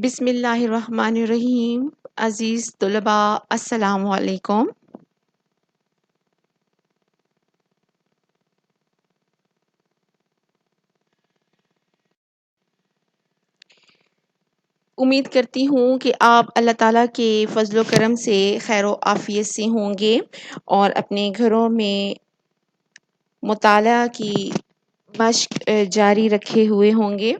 بسم اللہ الرحمن الرحیم۔ عزیز طلباء، السلام علیکم۔ امید کرتی ہوں کہ آپ اللہ تعالیٰ کے فضل و کرم سے خیر و عافیت سے ہوں گے اور اپنے گھروں میں مطالعہ کی مشق جاری رکھے ہوئے ہوں گے۔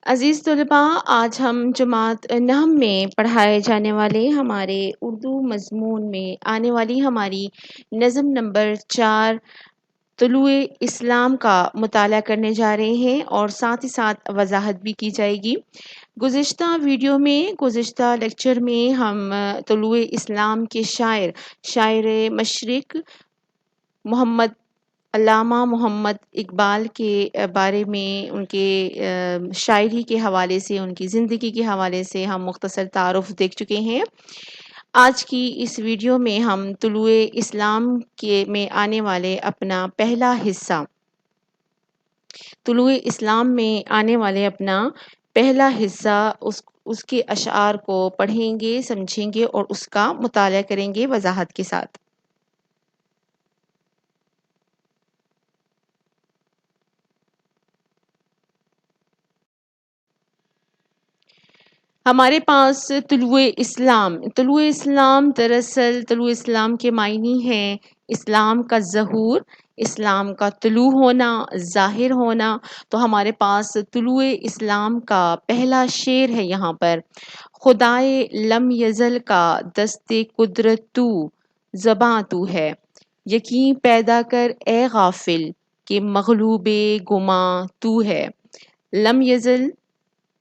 عزیز طلباء، آج ہم جماعت نحم میں پڑھائے جانے والے ہمارے اردو مضمون میں آنے والی ہماری نظم نمبر 4 طلوع اسلام کا مطالعہ کرنے جا رہے ہیں اور ساتھ ہی ساتھ وضاحت بھی کی جائے گی۔ گزشتہ لیکچر میں ہم طلوع اسلام کے شاعر مشرق محمد علامہ محمد اقبال کے بارے میں، ان کے شاعری کے حوالے سے، ان کی زندگی کے حوالے سے ہم مختصر تعارف دیکھ چکے ہیں۔ آج کی اس ویڈیو میں ہم طلوع اسلام میں آنے والے اپنا پہلا حصہ اس کے اشعار کو پڑھیں گے، سمجھیں گے اور اس کا مطالعہ کریں گے وضاحت کے ساتھ۔ ہمارے پاس طلوع اسلام دراصل طلوع اسلام کے معنی ہیں اسلام کا ظہور، اسلام کا طلوع ہونا، ظاہر ہونا۔ تو ہمارے پاس طلوع اسلام کا پہلا شعر ہے یہاں پر: خدائے لم یزل کا دست قدرت تو، زباں تو ہے، یقین پیدا کر اے غافل کہ مغلوب گماں تو ہے۔ لم یزل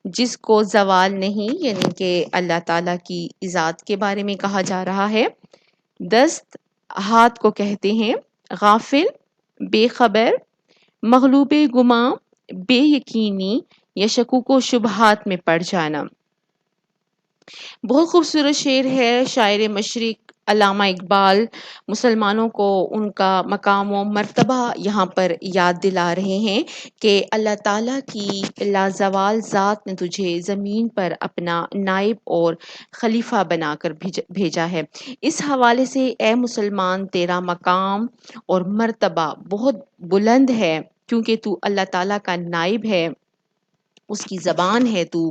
جس کو زوال نہیں، یعنی کہ اللہ تعالیٰ کی ذات کے بارے میں کہا جا رہا ہے۔ دست ہاتھ کو کہتے ہیں، غافل بے خبر، مغلوب گماں بے یقینی یا شکوک و شبہات میں پڑ جانا۔ بہت خوبصورت شعر ہے۔ شاعر مشرق علامہ اقبال مسلمانوں کو ان کا مقام و مرتبہ یہاں پر یاد دلا رہے ہیں کہ اللہ تعالیٰ کی لازوال ذات نے تجھے زمین پر اپنا نائب اور خلیفہ بنا کر بھیجا ہے۔ اس حوالے سے اے مسلمان، تیرا مقام اور مرتبہ بہت بلند ہے، کیونکہ تو اللہ تعالیٰ کا نائب ہے، اس کی زبان ہے تو۔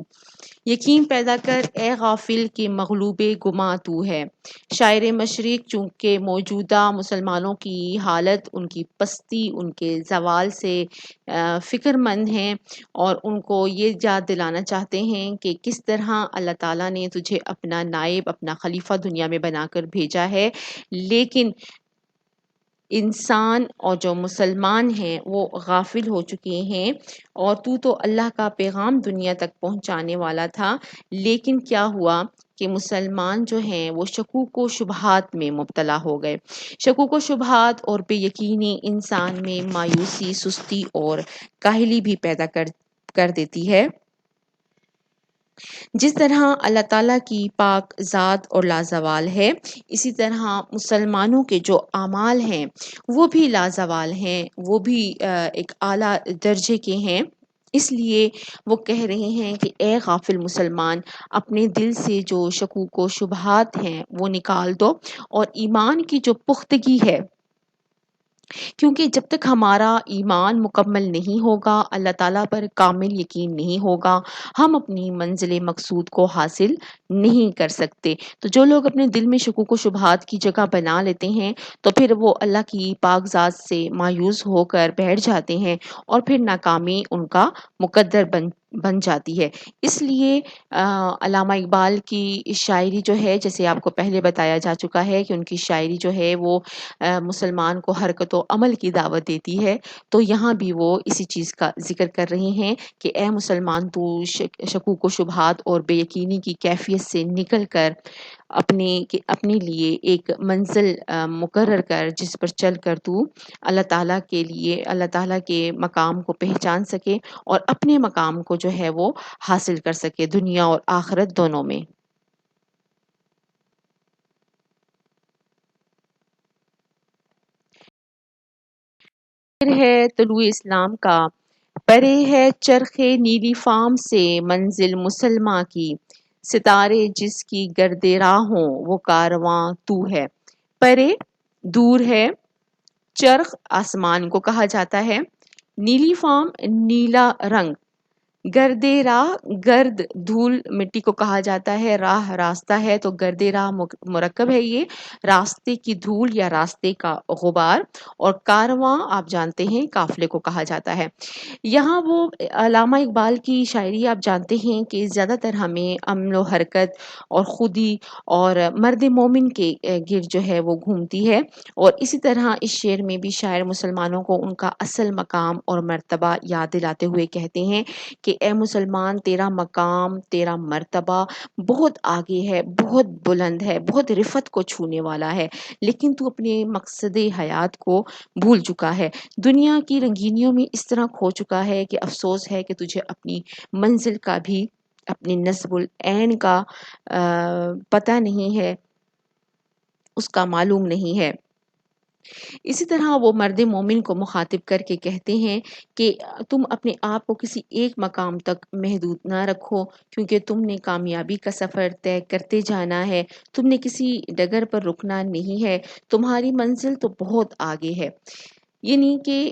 یقین پیدا کر اے غافل کہ مغلوب گماں تو ہے۔ شاعر مشرق چونکہ موجودہ مسلمانوں کی حالت، ان کی پستی، ان کے زوال سے فکر مند ہیں اور ان کو یہ یاد دلانا چاہتے ہیں کہ کس طرح اللہ تعالیٰ نے تجھے اپنا نائب، اپنا خلیفہ دنیا میں بنا کر بھیجا ہے، لیکن انسان اور جو مسلمان ہیں وہ غافل ہو چکے ہیں، اور تو اللہ کا پیغام دنیا تک پہنچانے والا تھا، لیکن کیا ہوا کہ مسلمان جو ہیں وہ شکوک و شبہات میں مبتلا ہو گئے۔ شکوک و شبہات اور بے یقینی انسان میں مایوسی، سستی اور کاہلی بھی پیدا کر دیتی ہے۔ جس طرح اللہ تعالیٰ کی پاک ذات اور لازوال ہے، اسی طرح مسلمانوں کے جو اعمال ہیں وہ بھی لازوال ہیں، وہ بھی ایک اعلیٰ درجے کے ہیں۔ اس لیے وہ کہہ رہے ہیں کہ اے غافل مسلمان، اپنے دل سے جو شکوک و شبہات ہیں وہ نکال دو، اور ایمان کی جو پختگی ہے، کیونکہ جب تک ہمارا ایمان مکمل نہیں ہوگا، اللہ تعالیٰ پر کامل یقین نہیں ہوگا، ہم اپنی منزل مقصود کو حاصل نہیں کر سکتے۔ تو جو لوگ اپنے دل میں شکوک و شبہات کی جگہ بنا لیتے ہیں تو پھر وہ اللہ کی پاک ذات سے مایوس ہو کر بیٹھ جاتے ہیں، اور پھر ناکامی ان کا مقدر بن جاتی ہے۔ اس لیے علامہ اقبال کی شاعری جو ہے، جیسے آپ کو پہلے بتایا جا چکا ہے کہ ان کی شاعری جو ہے وہ مسلمان کو حرکت و عمل کی دعوت دیتی ہے، تو یہاں بھی وہ اسی چیز کا ذکر کر رہے ہیں کہ اے مسلمان، تو شکوک و شبہات اور بے یقینی کی کیفیت سے نکل کر اپنے لیے ایک منزل مقرر کر، جس پر چل کر تو اللہ تعالیٰ کے لیے، اللہ تعالیٰ کے مقام کو پہچان سکے اور اپنے مقام کو جو ہے وہ حاصل کر سکے دنیا اور آخرت دونوں میں۔ ہے طلوع اسلام کا، پرے ہے چرخ نیلی فام سے منزل مسلماں کی، ستارے جس کی گرد راہ ہوں وہ کارواں تو ہے۔ پرے دور ہے، چرخ آسمان کو کہا جاتا ہے، نیلی فام نیلا رنگ، گرد راہ گرد دھول مٹی کو کہا جاتا ہے، راہ راستہ ہے تو گرد راہ مرکب ہے یہ راستے کی دھول یا راستے کا غبار، اور کارواں آپ جانتے ہیں قافلے کو کہا جاتا ہے۔ یہاں وہ علامہ اقبال کی شاعری آپ جانتے ہیں کہ زیادہ تر ہمیں عمل و حرکت اور خودی اور مرد مومن کے گرد جو ہے وہ گھومتی ہے، اور اسی طرح اس شعر میں بھی شاعر مسلمانوں کو ان کا اصل مقام اور مرتبہ یاد دلاتے ہوئے کہتے ہیں کہ اے مسلمان، تیرا مقام تیرا مرتبہ بہت آگے ہے، بہت بلند ہے، بہت رفت کو چھونے والا ہے، لیکن تو اپنے مقصد حیات کو بھول چکا ہے، دنیا کی رنگینیوں میں اس طرح کھو چکا ہے کہ افسوس ہے کہ تجھے اپنی منزل کا بھی، اپنی نصب العین کا پتہ نہیں ہے، اس کا معلوم نہیں ہے۔ اسی طرح وہ مرد مومن کو مخاطب کر کے کہتے ہیں کہ تم اپنے آپ کو کسی ایک مقام تک محدود نہ رکھو، کیونکہ تم نے کامیابی کا سفر طے کرتے جانا ہے، تم نے کسی ڈگر پر رکنا نہیں ہے، تمہاری منزل تو بہت آگے ہے۔ یعنی کہ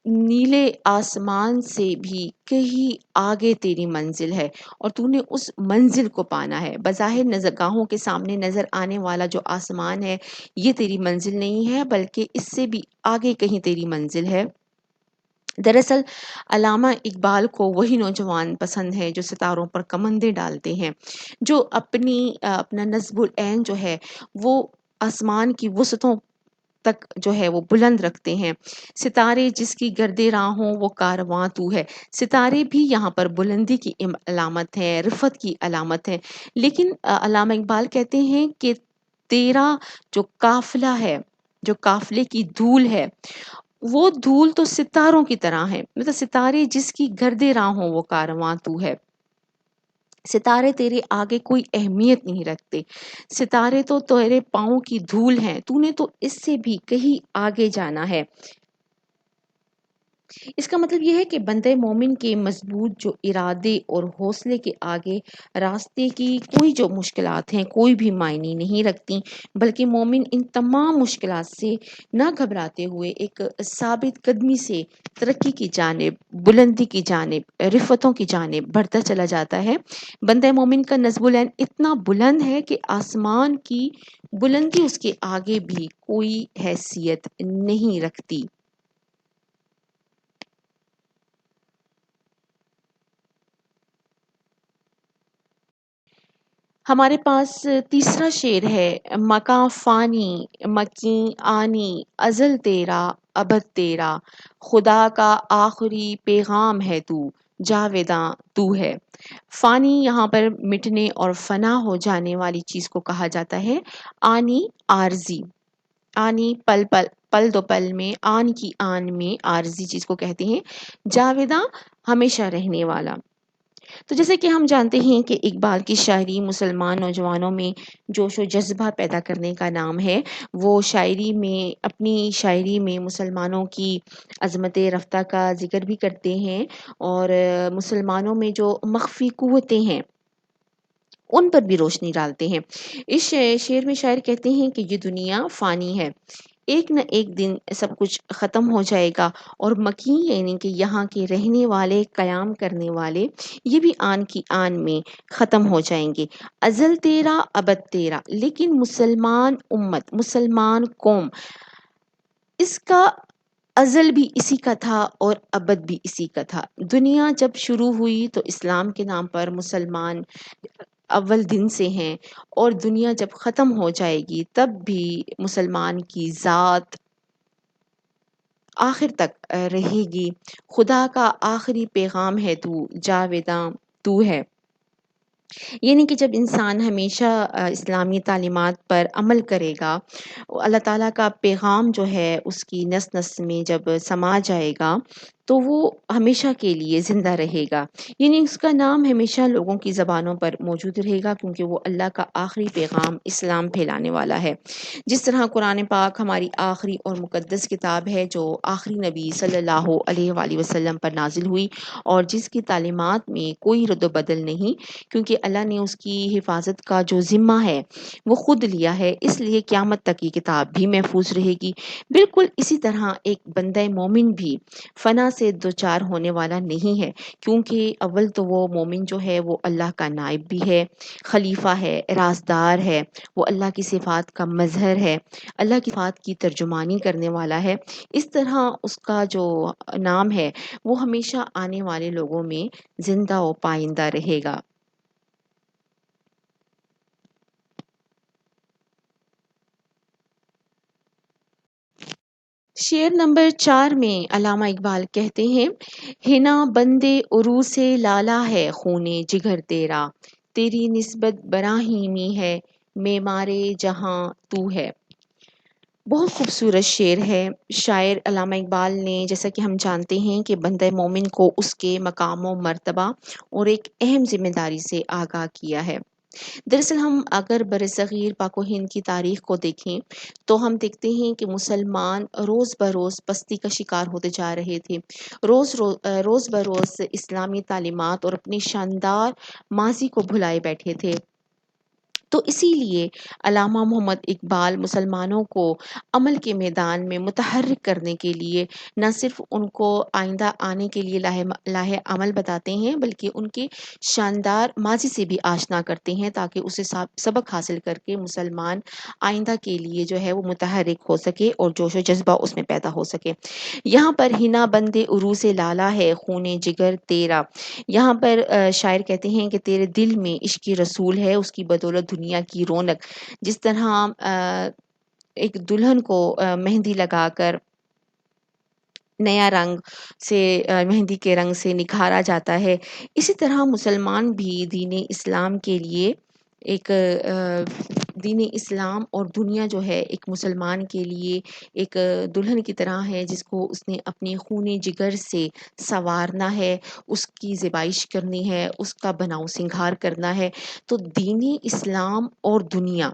نیلے آسمان سے بھی کہیں آگے تیری منزل ہے، اور تو نے اس منزل کو پانا ہے۔ بظاہر نظرگاہوں کے سامنے نظر آنے والا جو آسمان ہے یہ تیری منزل نہیں ہے، بلکہ اس سے بھی آگے کہیں تیری منزل ہے۔ دراصل علامہ اقبال کو وہی نوجوان پسند ہے جو ستاروں پر کمندیں ڈالتے ہیں، جو اپنا نصب العین جو ہے وہ آسمان کی وسعتوں تک جو ہے وہ بلند رکھتے ہیں۔ ستارے جس کی گرد راہ ہوں وہ کارواں تو ہے۔ ستارے بھی یہاں پر بلندی کی علامت ہے، رفت کی علامت ہے، لیکن علامہ اقبال کہتے ہیں کہ تیرا جو قافلہ ہے، جو قافلے کی دھول ہے، وہ دھول تو ستاروں کی طرح ہے، مطلب ستارے جس کی گرد راہ ہوں وہ کارواں تو ہے۔ ستارے تیرے آگے کوئی اہمیت نہیں رکھتے، ستارے تو تیرے پاؤں کی دھول ہیں، تو نے تو اس سے بھی کہیں آگے جانا ہے۔ اس کا مطلب یہ ہے کہ بندے مومن کے مضبوط جو ارادے اور حوصلے کے آگے راستے کی کوئی جو مشکلات ہیں کوئی بھی معنی نہیں رکھتی، بلکہ مومن ان تمام مشکلات سے نہ گھبراتے ہوئے ایک ثابت قدمی سے ترقی کی جانب، بلندی کی جانب، رفتوں کی جانب بڑھتا چلا جاتا ہے۔ بندہ مومن کا نصب العین اتنا بلند ہے کہ آسمان کی بلندی اس کے آگے بھی کوئی حیثیت نہیں رکھتی۔ ہمارے پاس تیسرا شعر ہے، مکاں فانی مکیں آنی، ازل تیرا ابد تیرا، خدا کا آخری پیغام ہے تو، جاویداں تو ہے۔ فانی یہاں پر مٹنے اور فنا ہو جانے والی چیز کو کہا جاتا ہے، آنی عارضی، آنی پل پل پل دو پل میں، آن کی آن میں عارضی چیز کو کہتے ہیں، جاویداں ہمیشہ رہنے والا۔ تو جیسے کہ ہم جانتے ہیں کہ اقبال کی شاعری مسلمان نوجوانوں میں جوش و جذبہ پیدا کرنے کا نام ہے۔ وہ اپنی شاعری میں مسلمانوں کی عظمت رفتہ کا ذکر بھی کرتے ہیں، اور مسلمانوں میں جو مخفی قوتیں ہیں ان پر بھی روشنی ڈالتے ہیں۔ اس شعر میں شاعر کہتے ہیں کہ یہ دنیا فانی ہے، ایک نہ ایک دن سب کچھ ختم ہو جائے گا، اور مکی یعنی کہ یہاں کے رہنے والے، قیام کرنے والے، یہ بھی آن کی آن میں ختم ہو جائیں گے۔ ازل تیرا ابد تیرا، لیکن مسلمان امت، مسلمان قوم، اس کا ازل بھی اسی کا تھا اور ابد بھی اسی کا تھا۔ دنیا جب شروع ہوئی تو اسلام کے نام پر مسلمان اول دن سے ہیں، اور دنیا جب ختم ہو جائے گی تب بھی مسلمان کی ذات آخر تک رہے گی۔ خدا کا آخری پیغام ہے تو، جاویداں تو ہے۔ یعنی کہ جب انسان ہمیشہ اسلامی تعلیمات پر عمل کرے گا، اللہ تعالیٰ کا پیغام جو ہے اس کی نس نس میں جب سما جائے گا، تو وہ ہمیشہ کے لیے زندہ رہے گا، یعنی اس کا نام ہمیشہ لوگوں کی زبانوں پر موجود رہے گا، کیونکہ وہ اللہ کا آخری پیغام اسلام پھیلانے والا ہے۔ جس طرح قرآن پاک ہماری آخری اور مقدس کتاب ہے جو آخری نبی صلی اللہ علیہ وآلہ وسلم پر نازل ہوئی، اور جس کی تعلیمات میں کوئی رد و بدل نہیں، کیونکہ اللہ نے اس کی حفاظت کا جو ذمہ ہے وہ خود لیا ہے، اس لیے قیامت تک یہ کتاب بھی محفوظ رہے گی۔ بالکل اسی طرح ایک بندہ مومن بھی فنا سے دوچار ہونے والا نہیں ہے، کیونکہ اول تو وہ مومن جو ہے وہ اللہ کا نائب بھی ہے، خلیفہ ہے، رازدار ہے، وہ اللہ کی صفات کا مظہر ہے، اللہ کی صفات کی ترجمانی کرنے والا ہے۔ اس طرح اس کا جو نام ہے وہ ہمیشہ آنے والے لوگوں میں زندہ و پائندہ رہے گا۔ شعر نمبر 4 میں علامہ اقبال کہتے ہیں، ہنا بندے عروس لالا ہے خون جگر تیرا، تیری نسبت براہیمی ہے معمار جہاں تو ہے۔ بہت خوبصورت شعر ہے۔ شاعر علامہ اقبال نے، جیسا کہ ہم جانتے ہیں، کہ بندہ مومن کو اس کے مقام و مرتبہ اور ایک اہم ذمہ داری سے آگاہ کیا ہے۔ دراصل ہم اگر برصغیر پاک و ہند کی تاریخ کو دیکھیں تو ہم دیکھتے ہیں کہ مسلمان روز بروز پستی کا شکار ہوتے جا رہے تھے، روز بروز اسلامی تعلیمات اور اپنی شاندار ماضی کو بھلائے بیٹھے تھے۔ تو اسی لیے علامہ محمد اقبال مسلمانوں کو عمل کے میدان میں متحرک کرنے کے لیے نہ صرف ان کو آئندہ آنے کے لیے لاہ عمل بتاتے ہیں، بلکہ ان کے شاندار ماضی سے بھی آشنا کرتے ہیں، تاکہ اسے سبق حاصل کر کے مسلمان آئندہ کے لیے جو ہے وہ متحرک ہو سکے اور جوش و جذبہ اس میں پیدا ہو سکے۔ یہاں پر ہنا بندے عروس لالا ہے خون جگر تیرا، یہاں پر شاعر کہتے ہیں کہ تیرے دل میں عشق رسول ہے، اس کی بدولت دنیا کی رونق، جس طرح ایک دلہن کو مہندی لگا کر نیا رنگ سے مہندی کے رنگ سے نکھارا جاتا ہے، اسی طرح مسلمان بھی دین اسلام کے لیے ایک دین اسلام اور دنیا جو ہے ایک مسلمان کے لیے ایک دلہن کی طرح ہے، جس کو اس نے اپنے خون جگر سے سنوارنا ہے، اس کی زیبائش کرنی ہے، اس کا بناؤ سنگھار کرنا ہے۔ تو دین اسلام اور دنیا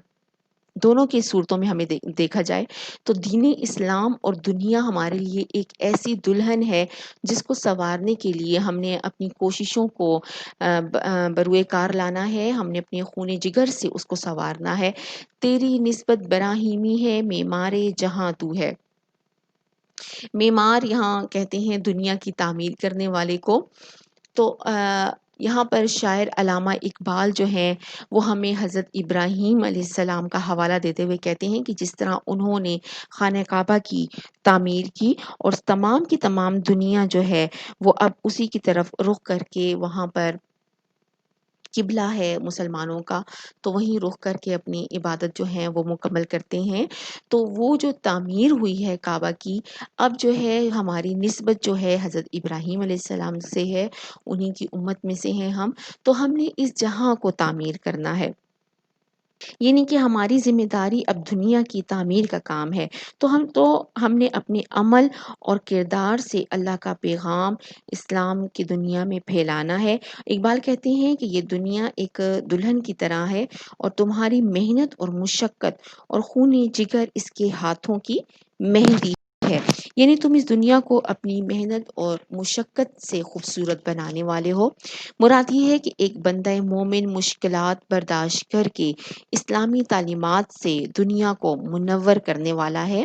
دونوں کی صورتوں میں ہمیں دیکھا جائے تو دین اسلام اور دنیا ہمارے لیے ایک ایسی دلہن ہے جس کو سنوارنے کے لیے ہم نے اپنی کوششوں کو بروئے کار لانا ہے، ہم نے اپنے خون جگر سے اس کو سنوارنا ہے۔ تیری نسبت براہیمی ہے معمار جہاں تو ہے۔ معمار یہاں کہتے ہیں دنیا کی تعمیر کرنے والے کو۔ تو یہاں پر شاعر علامہ اقبال جو ہیں وہ ہمیں حضرت ابراہیم علیہ السلام کا حوالہ دیتے ہوئے کہتے ہیں کہ جس طرح انہوں نے خانہ کعبہ کی تعمیر کی اور تمام کی تمام دنیا جو ہے وہ اب اسی کی طرف رخ کر کے وہاں پر قبلہ ہے مسلمانوں کا، تو وہیں رخ کر کے اپنی عبادت جو ہے وہ مکمل کرتے ہیں۔ تو وہ جو تعمیر ہوئی ہے کعبہ کی، اب جو ہے ہماری نسبت جو ہے حضرت ابراہیم علیہ السلام سے ہے، انہی کی امت میں سے ہیں ہم، تو ہم نے اس جہاں کو تعمیر کرنا ہے، یعنی کہ ہماری ذمہ داری اب دنیا کی تعمیر کا کام ہے۔ تو ہم نے اپنے عمل اور کردار سے اللہ کا پیغام اسلام کی دنیا میں پھیلانا ہے۔ اقبال کہتے ہیں کہ یہ دنیا ایک دلہن کی طرح ہے اور تمہاری محنت اور مشقت اور خون جگر اس کے ہاتھوں کی مہندی ہے، یعنی تم اس دنیا کو اپنی محنت اور مشقت سے خوبصورت بنانے والے ہو۔ مراد یہ ہے کہ ایک بندہ مومن مشکلات برداشت کر کے اسلامی تعلیمات سے دنیا کو منور کرنے والا ہے،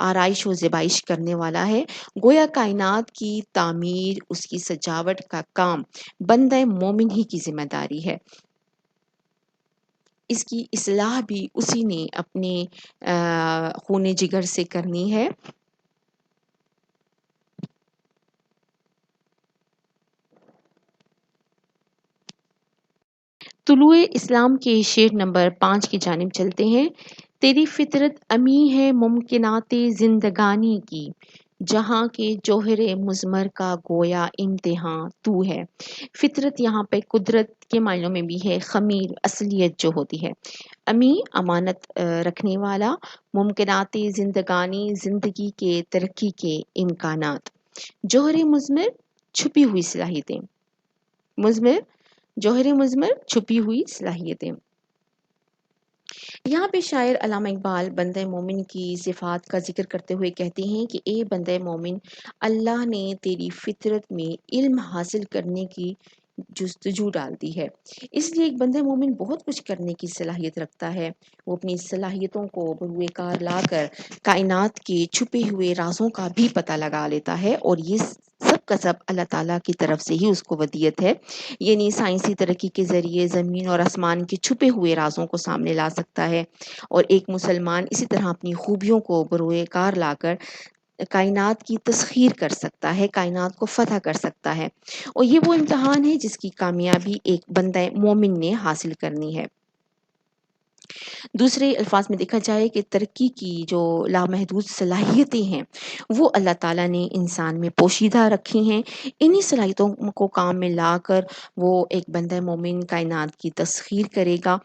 آرائش و زیبائش کرنے والا ہے۔ گویا کائنات کی تعمیر، اس کی سجاوٹ کا کام بندہ مومن ہی کی ذمہ داری ہے۔ اس کی اصلاح بھی اسی نے اپنے خون جگر سے کرنی ہے۔ طلوع اسلام کے شعر نمبر 5 کی جانب چلتے ہیں۔ تیری فطرت امی ہے ممکنات زندگانی کی، جہاں کے جوہر مضمر کا گویا امتحان تو ہے۔ فطرت یہاں پہ قدرت کے معنوں میں بھی ہے، خمیر اصلیت جو ہوتی ہے، امی امانت رکھنے والا، ممکنات زندگانی زندگی کے ترقی کے امکانات۔ جوہر مضمر چھپی ہوئی صلاحیتیں، مضمر جوہر مضمر چھپی ہوئی صلاحیتیں۔ یہاں پہ شاعر علامہ اقبال بندہ مومن کی صفات کا ذکر کرتے ہوئے کہتے ہیں کہ اے بندہ مومن، اللہ نے تیری فطرت میں علم حاصل کرنے کی جستجو ڈال دی ہے، اس لیے ایک بندہ مومن بہت کچھ کرنے کی صلاحیت رکھتا ہے۔ وہ اپنی صلاحیتوں کو بروئے کار لا کر کائنات کے چھپے ہوئے رازوں کا بھی پتہ لگا لیتا ہے، اور یہ سب کا سب اللہ تعالیٰ کی طرف سے ہی اس کو ودیت ہے۔ یعنی سائنسی ترقی کے ذریعے زمین اور آسمان کے چھپے ہوئے رازوں کو سامنے لا سکتا ہے، اور ایک مسلمان اسی طرح اپنی خوبیوں کو بروئے کار لا کر کائنات کی تسخیر کر سکتا ہے، کائنات کو فتح کر سکتا ہے، اور یہ وہ امتحان ہے جس کی کامیابی ایک بندہ مومن نے حاصل کرنی ہے۔ دوسرے الفاظ میں دیکھا جائے کہ ترقی کی جو لامحدود صلاحیتیں ہیں وہ اللہ تعالیٰ نے انسان میں پوشیدہ رکھی ہیں، انہی صلاحیتوں کو کام میں لا کر وہ ایک بندہ مومن کائنات کی تسخیر کرے گا،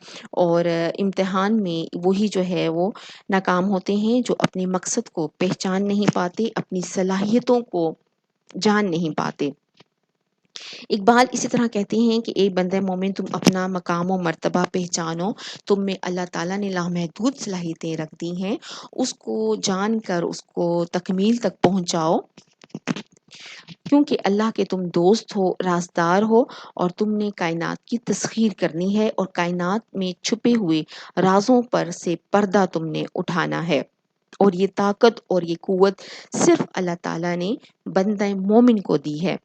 اور امتحان میں وہی جو ہے وہ ناکام ہوتے ہیں جو اپنے مقصد کو پہچان نہیں پاتے، اپنی صلاحیتوں کو جان نہیں پاتے۔ اقبال اسی طرح کہتے ہیں کہ اے بندہ مومن، تم اپنا مقام و مرتبہ پہچانو، تم میں اللہ تعالیٰ نے لامحدود صلاحیتیں رکھ دی ہیں، اس کو جان کر اس کو تکمیل تک پہنچاؤ، کیونکہ اللہ کے تم دوست ہو، رازدار ہو، اور تم نے کائنات کی تسخیر کرنی ہے، اور کائنات میں چھپے ہوئے رازوں پر سے پردہ تم نے اٹھانا ہے، اور یہ طاقت اور یہ قوت صرف اللہ تعالیٰ نے بندہ مومن کو دی ہے۔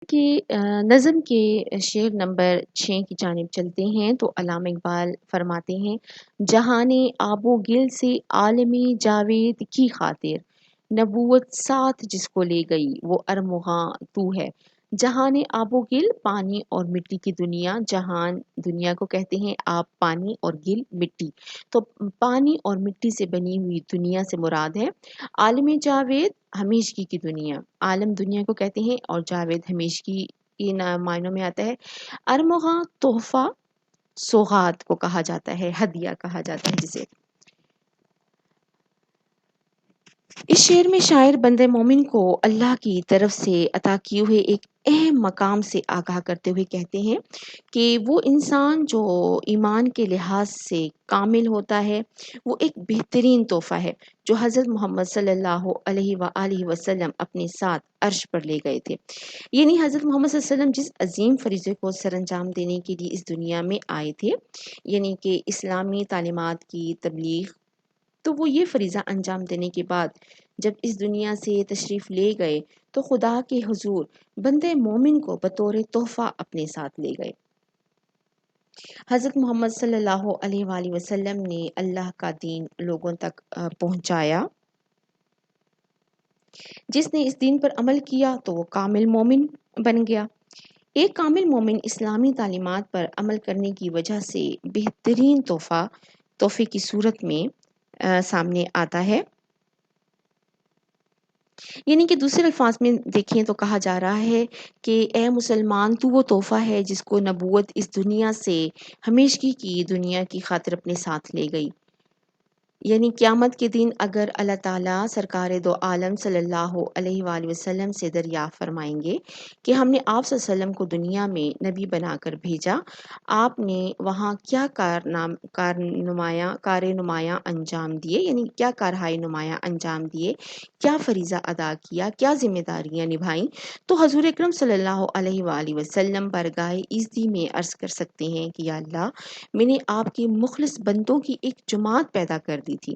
کہ نظم کے شعر نمبر 6 کی جانب چلتے ہیں تو علامہ اقبال فرماتے ہیں، جہان آب و گل سے عالم جاوید کی خاطر، نبوت ساتھ جس کو لے گئی وہ ارمغاں تو ہے۔ جہان آب و گل پانی اور مٹی کی دنیا، جہان دنیا کو کہتے ہیں، آب پانی اور گل مٹی، تو پانی اور مٹی سے بنی ہوئی دنیا سے مراد ہے عالم جاوید، ہمیشگی کی دنیا، عالم دنیا کو کہتے ہیں اور جاوید ہمیشگی کے معنوں میں آتا ہے۔ ارمغاں تحفہ، سوغات کو کہا جاتا ہے، ہدیہ کہا جاتا ہے جسے۔ اس شعر میں شاعر بندہ مومن کو اللہ کی طرف سے عطا کیے ہوئے ایک اہم مقام سے آگاہ کرتے ہوئے کہتے ہیں کہ وہ انسان جو ایمان کے لحاظ سے کامل ہوتا ہے وہ ایک بہترین تحفہ ہے جو حضرت محمد صلی اللہ علیہ وآلہ وسلم اپنے ساتھ عرش پر لے گئے تھے۔ یعنی حضرت محمد صلی اللہ علیہ وسلم جس عظیم فریضے کو سر انجام دینے کے لیے اس دنیا میں آئے تھے، یعنی کہ اسلامی تعلیمات کی تبلیغ، تو وہ یہ فریضہ انجام دینے کے بعد جب اس دنیا سے تشریف لے گئے تو خدا کے حضور بندے مومن کو بطور تحفہ اپنے ساتھ لے گئے۔ حضرت محمد صلی اللہ علیہ وآلہ وسلم نے اللہ کا دین لوگوں تک پہنچایا۔ جس نے اس دین پر عمل کیا تو وہ کامل مومن بن گیا۔ ایک کامل مومن اسلامی تعلیمات پر عمل کرنے کی وجہ سے بہترین تحفے کی صورت میں سامنے آتا ہے۔ یعنی کہ دوسرے الفاظ میں دیکھیں تو کہا جا رہا ہے کہ اے مسلمان، تو وہ تحفہ ہے جس کو نبوت اس دنیا سے ہمیشگی کی دنیا کی خاطر اپنے ساتھ لے گئی۔ یعنی قیامت کے دن اگر اللہ تعالیٰ سرکار دو عالم صلی اللہ علیہ وآلہ وسلم سے دریافت فرمائیں گے کہ ہم نے آپ صلی اللہ علیہ وسلم کو دنیا میں نبی بنا کر بھیجا، آپ نے وہاں کیا کار نمایاں انجام دیے، یعنی کیا کارہائے نمایاں انجام دیے، کیا فریضہ ادا کیا، کیا ذمہ داریاں نبھائیں، تو حضور اکرم صلی اللہ علیہ وآلہ وسلم بارگاہ عزتی میں عرض کر سکتے ہیں کہ یا اللہ، میں نے آپ کے مخلص بندوں کی ایک جماعت پیدا کر دی تھی۔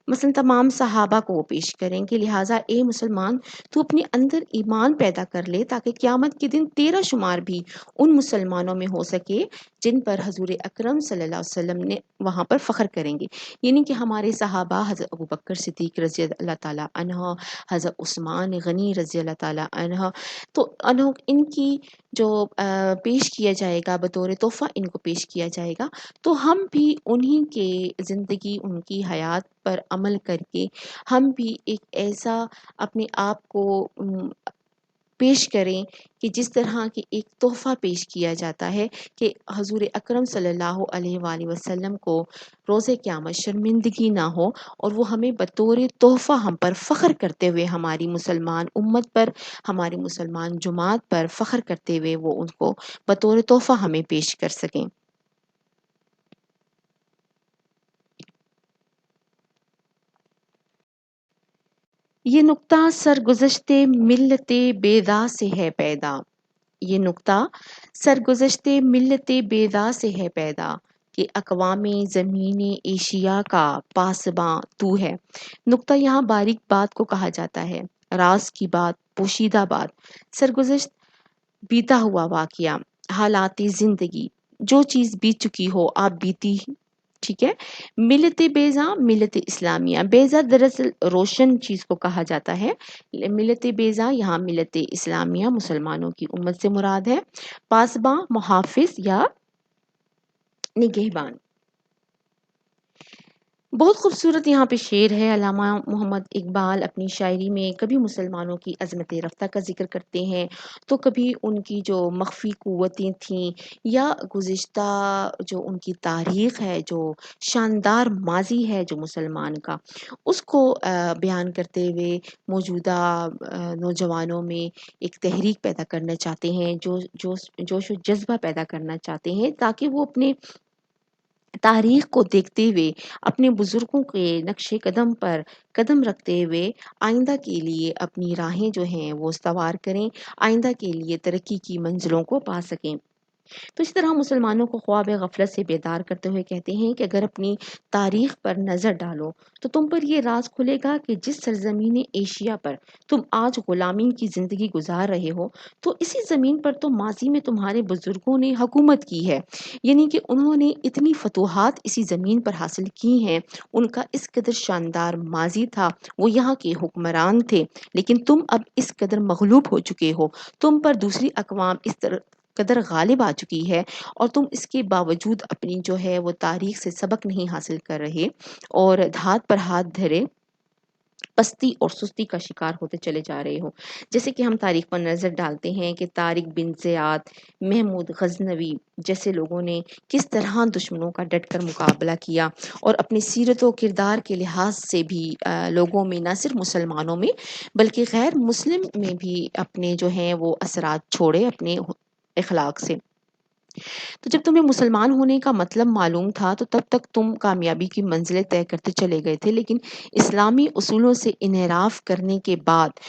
مثلا تمام صحابہ کو وہ پیش کریں کہ لہٰذا اے مسلمان، تو اپنے اندر ایمان پیدا کر لے تاکہ قیامت کے دن تیرا شمار بھی ان مسلمانوں میں ہو سکے جن پر حضور اکرم صلی اللہ علیہ وسلم نے وہاں پر فخر کریں گے۔ یعنی کہ ہمارے صحابہ حضرت ابوبکر صدیق رضی اللہ تعالیٰ عنہ، حضرت عثمان غنی رضی اللہ تعالیٰ عنہ، تو ان کی جو پیش کیا جائے گا بطور تحفہ، ان کو پیش کیا جائے گا، تو ہم بھی انہی کے زندگی، ان کی حیات پر عمل کر کے ہم بھی ایک ایسا اپنے آپ کو پیش کریں کہ جس طرح کہ ایک تحفہ پیش کیا جاتا ہے کہ حضور اکرم صلی اللہ علیہ وآلہ وسلم کو روز قیامت شرمندگی نہ ہو، اور وہ ہمیں بطور تحفہ ہم پر فخر کرتے ہوئے، ہماری مسلمان امت پر، ہماری مسلمان جماعت پر فخر کرتے ہوئے وہ ان کو بطور تحفہ ہمیں پیش کر سکیں۔ یہ نکتہ سرگزشت ملت بیضا سے ہے پیدا، یہ نکتہ سرگزشت ملت بیضا سے ہے پیدا، کہ اقوام زمین ایشیا کا پاسباں تو ہے۔ نکتہ یہاں باریک بات کو کہا جاتا ہے، راز کی بات، پوشیدہ بات، سرگزشت بیتا ہوا واقعہ، حالات زندگی، جو چیز بیت چکی ہو، آپ بیتی، ٹھیک ہے۔ ملت بیضا، ملت اسلامیہ، بیضا دراصل روشن چیز کو کہا جاتا ہے، ملت بیضا یہاں ملت اسلامیہ مسلمانوں کی امت سے مراد ہے۔ پاسباں محافظ یا نگہبان۔ بہت خوبصورت یہاں پہ شعر ہے، علامہ محمد اقبال اپنی شاعری میں کبھی مسلمانوں کی عظمت رفتہ کا ذکر کرتے ہیں، تو کبھی ان کی جو مخفی قوتیں تھیں یا گزشتہ جو ان کی تاریخ ہے، جو شاندار ماضی ہے جو مسلمان کا، اس کو بیان کرتے ہوئے موجودہ نوجوانوں میں ایک تحریک پیدا کرنا چاہتے ہیں، جوش و جذبہ پیدا کرنا چاہتے ہیں، تاکہ وہ اپنے تاریخ کو دیکھتے ہوئے، اپنے بزرگوں کے نقش قدم پر قدم رکھتے ہوئے آئندہ کے لیے اپنی راہیں جو ہیں وہ استوار کریں، آئندہ کے لیے ترقی کی منزلوں کو پا سکیں۔ تو اس طرح مسلمانوں کو خواب غفلت سے بیدار کرتے ہوئے کہتے ہیں کہ اگر اپنی تاریخ پر نظر ڈالو تو تم پر یہ راز کھلے گا کہ جس سرزمین ایشیا پر تم آج غلامی کی زندگی گزار رہے ہو، تو اسی زمین پر تو ماضی میں تمہارے بزرگوں نے حکومت کی ہے، یعنی کہ انہوں نے اتنی فتوحات اسی زمین پر حاصل کی ہیں، ان کا اس قدر شاندار ماضی تھا، وہ یہاں کے حکمران تھے، لیکن تم اب اس قدر مغلوب ہو چکے ہو، تم پر دوسری اقوام اس طرح قدر غالب آ چکی ہے، اور تم اس کے باوجود اپنی جو ہے وہ تاریخ سے سبق نہیں حاصل کر رہے، اور ہاتھ پر ہاتھ دھرے پستی اور سستی کا شکار ہوتے چلے جا رہے ہو۔ جیسے کہ ہم تاریخ پر نظر ڈالتے ہیں کہ طارق بن زیاد، محمود غزنوی جیسے لوگوں نے کس طرح دشمنوں کا ڈٹ کر مقابلہ کیا، اور اپنی سیرت و کردار کے لحاظ سے بھی لوگوں میں، نہ صرف مسلمانوں میں بلکہ غیر مسلم میں بھی اپنے جو ہیں وہ اثرات چھوڑے اپنے اخلاق سے۔ تو جب تمہیں مسلمان ہونے کا مطلب معلوم تھا تو تب تک تم کامیابی کی منزلیں طے کرتے چلے گئے تھے، لیکن اسلامی اصولوں سے انحراف کرنے کے بعد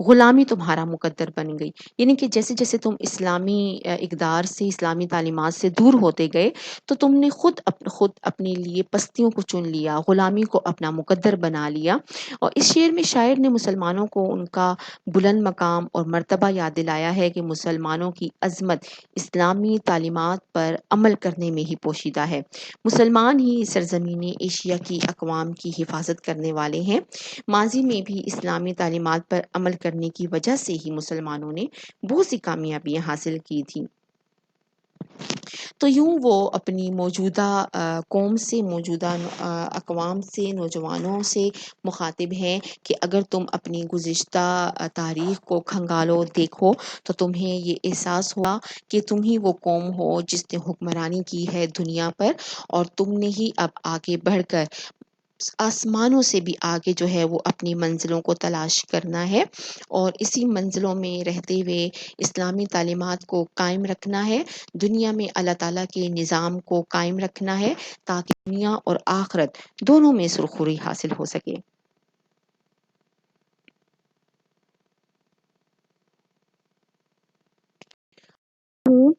غلامی تمہارا مقدر بن گئی، یعنی کہ جیسے جیسے تم اسلامی اقدار سے، اسلامی تعلیمات سے دور ہوتے گئے تو تم نے خود اپنے لیے پستیوں کو چن لیا، غلامی کو اپنا مقدر بنا لیا۔ اور اس شعر میں شاعر نے مسلمانوں کو ان کا بلند مقام اور مرتبہ یاد دلایا ہے کہ مسلمانوں کی عظمت اسلامی تعلیمات پر عمل کرنے میں ہی پوشیدہ ہے۔ مسلمان ہی سرزمین ایشیا کی اقوام کی حفاظت کرنے والے ہیں۔ ماضی میں بھی اسلامی تعلیمات پر عمل کرنے کی وجہ سے ہی مسلمانوں نے بہت سی کامیابیاں حاصل کی تھیں۔ تو یوں وہ اپنی موجودہ قوم سے، موجودہ اقوام سے، نوجوانوں سے مخاطب ہیں کہ اگر تم اپنی گزشتہ تاریخ کو کھنگالو، دیکھو، تو تمہیں یہ احساس ہوا کہ تم ہی وہ قوم ہو جس نے حکمرانی کی ہے دنیا پر، اور تم نے ہی اب آگے بڑھ کر آسمانوں سے بھی آگے جو ہے وہ اپنی منزلوں کو تلاش کرنا ہے، اور اسی منزلوں میں رہتے ہوئے اسلامی تعلیمات کو قائم رکھنا ہے، دنیا میں اللہ تعالیٰ کے نظام کو قائم رکھنا ہے، تاکہ دنیا اور آخرت دونوں میں سرخوری حاصل ہو سکے۔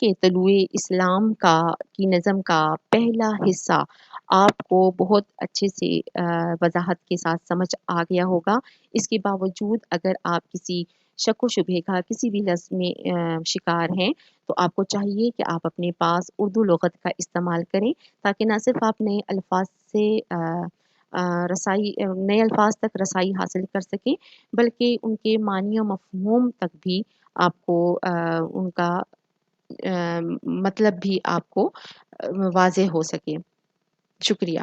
کہ طلوع اسلام کی نظم کا پہلا حصہ آپ کو بہت اچھے سے وضاحت کے ساتھ سمجھ آ گیا ہوگا۔ اس کے باوجود اگر آپ کسی شک و شبہے کا کسی بھی لفظ میں شکار ہیں تو آپ کو چاہیے کہ آپ اپنے پاس اردو لغت کا استعمال کریں، تاکہ نہ صرف آپ نئے الفاظ سے نئے الفاظ تک رسائی حاصل کر سکیں، بلکہ ان کے معنی و مفہوم تک بھی آپ کو ان کا مطلب بھی آپ کو واضح ہو سکے۔ شکریہ۔